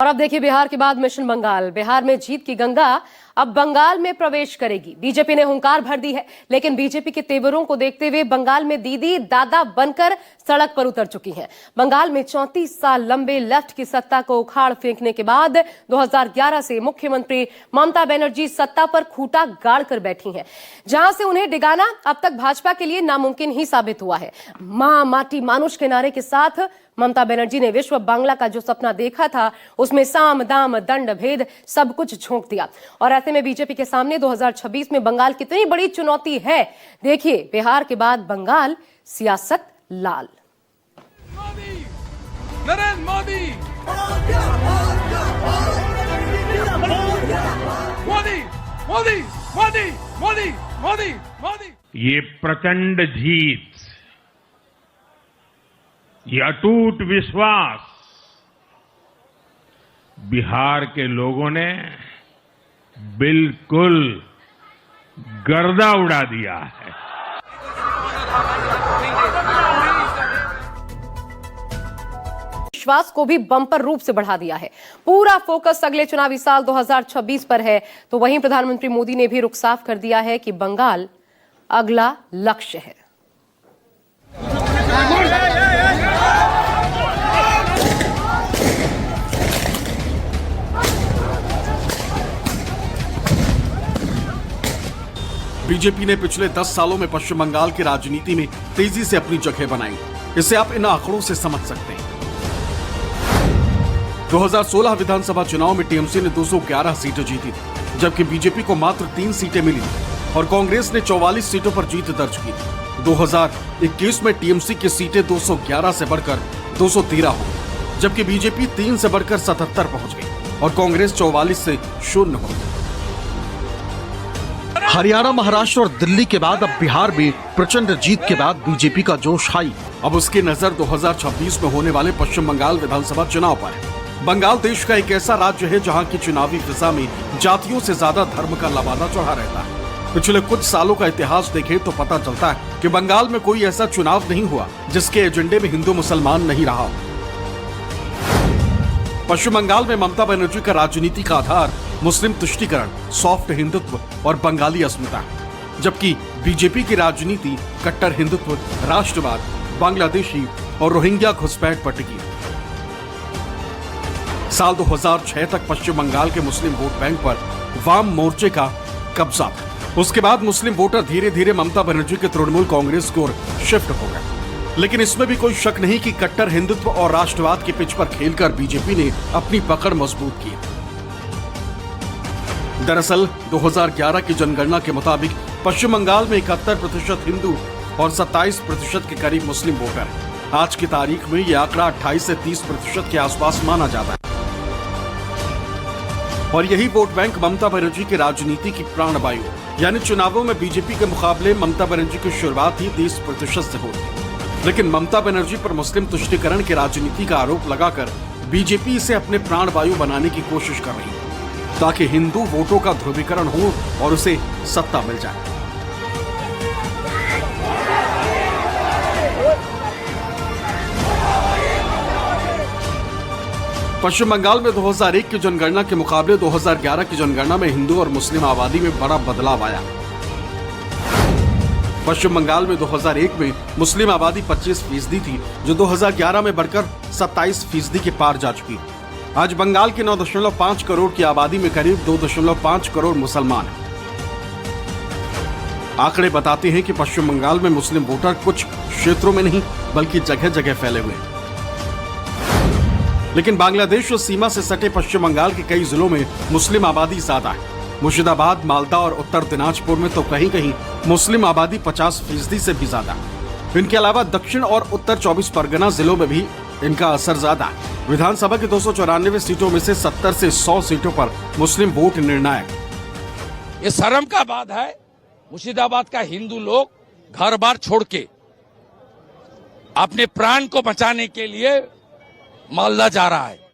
अब देखिए बिहार के बाद मिशन बंगाल। बिहार में जीत की गंगा अब बंगाल में प्रवेश करेगी। बीजेपी ने हुंकार भर दी है, लेकिन बीजेपी के तेवरों को देखते हुए बंगाल में दीदी दादा बनकर सड़क पर उतर चुकी हैं। बंगाल में 34 साल लंबे लेफ्ट की सत्ता को उखाड़ फेंकने के बाद 2011 से मुख्यमंत्री ममता बनर्जी सत्ता पर खूंटा गाड़ कर बैठी हैं, जहां से उन्हें डिगाना अब तक भाजपा के लिए नामुमकिन ही साबित हुआ है। मां माटी मानुष के नारे के साथ ममता बनर्जी ने विश्व बांग्ला का जो सपना देखा था, उसमें साम दाम दंड भेद सब कुछ झोंक दिया। और ऐसे में बीजेपी के सामने 2026 में बंगाल कितनी बड़ी चुनौती है, देखिए बिहार के बाद बंगाल सियासत लाल। नरेंद्र मोदी, मोदी मोदी मोदी मोदी मोदी मोदी। ये प्रचंड जीत, ये अटूट विश्वास बिहार के लोगों ने बिल्कुल गर्दा उड़ा दिया है। विश्वास को भी बम्पर रूप से बढ़ा दिया है। पूरा फोकस अगले चुनावी साल 2026 पर है। तो वहीं प्रधानमंत्री मोदी ने भी रुख साफ कर दिया है कि बंगाल अगला लक्ष्य है। बीजेपी ने पिछले 10 सालों में पश्चिम बंगाल की राजनीति में तेजी से अपनी जगह बनाई। इसे आप इन आंकड़ों से समझ सकते हैं। 2016 विधानसभा चुनाव में टीएमसी ने 211 सीटें जीती थी, जबकि बीजेपी को मात्र 3 सीटें मिली और कांग्रेस ने 44 सीटों पर जीत दर्ज की थी। 2021 में टीएमसी की सीटें 211 से बढ़कर 213 हो गई, जबकि बीजेपी 3 से बढ़कर 77 पहुंच गई और कांग्रेस 44 से 0 हो गई। हरियाणा, महाराष्ट्र और दिल्ली के बाद अब बिहार में प्रचंड जीत के बाद बीजेपी का जोश हाई। अब उसकी नजर 2026 में होने वाले पश्चिम बंगाल विधानसभा चुनाव पर है। बंगाल देश का एक ऐसा राज्य है जहां की चुनावी फिजा में जातियों से ज्यादा धर्म का लबादा चढ़ा रहता है। पिछले कुछ सालों का इतिहास देखें तो पता चलता है कि बंगाल में कोई ऐसा चुनाव नहीं हुआ जिसके एजेंडे में हिंदू मुसलमान नहीं रहा हो। पश्चिम बंगाल में ममता बनर्जी का राजनीति का आधार मुस्लिम तुष्टीकरण, सॉफ्ट हिंदुत्व और बंगाली अस्मिता, जबकि बीजेपी की राजनीति कट्टर हिंदुत्व, राष्ट्रवाद, बांग्लादेशी और रोहिंग्या घुसपैठ पर टिकी। साल 2006 तक पश्चिम बंगाल के मुस्लिम वोट बैंक पर वाम मोर्चे का कब्जा था। उसके बाद मुस्लिम वोटर धीरे धीरे ममता बनर्जी के तृणमूल कांग्रेस की ओर शिफ्ट हो गए। लेकिन इसमें भी कोई शक नहीं कि कट्टर हिंदुत्व और राष्ट्रवाद की पिच पर खेलकर बीजेपी ने अपनी पकड़ मजबूत की। दरअसल 2011 की जनगणना के मुताबिक पश्चिम बंगाल में 71% हिंदू और 27% के करीब मुस्लिम वोटर हैं। आज की तारीख में यह आंकड़ा 28 से 30% के आसपास माना जाता है। और यही वोट बैंक ममता बनर्जी की राजनीति की प्राणवायु, यानी चुनावों में बीजेपी के मुकाबले ममता बनर्जी की शुरुआत ही 30% से होती। लेकिन ममता बनर्जी पर मुस्लिम तुष्टीकरण की राजनीति का आरोप लगाकर बीजेपी इसे अपने प्राणवायु बनाने की कोशिश कर रही है, ताकि हिंदू वोटों का ध्रुवीकरण हो और उसे सत्ता मिल जाए। पश्चिम बंगाल में 2001 की जनगणना के मुकाबले 2011 की जनगणना में हिंदू और मुस्लिम आबादी में बड़ा बदलाव आया। पश्चिम बंगाल में 2001 में मुस्लिम आबादी 25% थी, जो 2011 में बढ़कर 27% के पार जा चुकी। आज बंगाल के 9.5 करोड़ की आबादी में करीब 2.5 करोड़ मुसलमान हैं। आंकड़े बताते हैं कि पश्चिम बंगाल में मुस्लिम वोटर कुछ क्षेत्रों में नहीं बल्कि जगह जगह फैले हुए हैं। लेकिन बांग्लादेश और सीमा से सटे पश्चिम बंगाल के कई जिलों में मुस्लिम आबादी ज्यादा है। मुर्शिदाबाद, मालदा और उत्तर दिनाजपुर में तो कहीं कहीं मुस्लिम आबादी 50% से भी ज्यादा। इनके अलावा दक्षिण और उत्तर 24 परगना जिलों में भी इनका असर ज्यादा है। विधानसभा की 294 सीटों में से 70 से 100 सीटों पर मुस्लिम वोट निर्णायक। ये शर्म का बात है, मुर्शिदाबाद का हिंदू लोग घर बार छोड़ के अपने प्राण को बचाने के लिए मालदा जा रहा है।